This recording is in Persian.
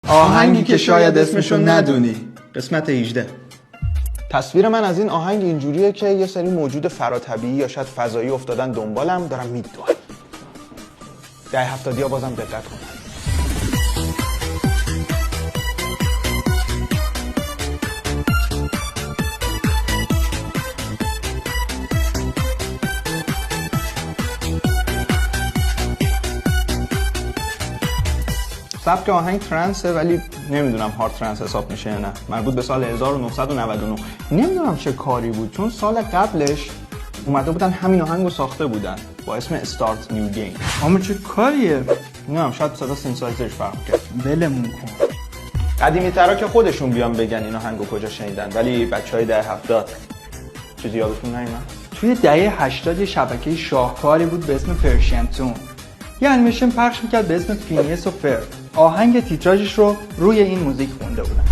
آهنگی که شاید اسمشو ندونی. قسمت 18. تصویر من از این آهنگ اینجوریه که یه سری موجود فراتبیعی یا شاید فضایی افتادن دنبالم، دارم میدوام. دهه 70 بازم دقت کن. سبک آهنگ ترنسه ولی نمیدونم هارد ترنس حساب میشه یا نه. مربوط به سال 1999. نمیدونم چه کاری بود چون سال قبلش اومده بودن همین آهنگو ساخته بودن با اسم استارت نیو گیم. اما چه کاریه؟ نمیدونم شاید صدا سینسایزرش فرق کرد. ولمون کن. قدیمی ترا که خودشون بیان بگن این آهنگو کجا شنیدن، ولی بچهای دهه 70 چیزی یادتون نمیاد؟ توی دهه 80 یه شبکه شاهکاری بود به اسم پرشین تون. یه انیمیشن پخش میکرد به اسم فینیس و فرد. آهنگ تیتراژش رو روی این موزیک خونده بودن.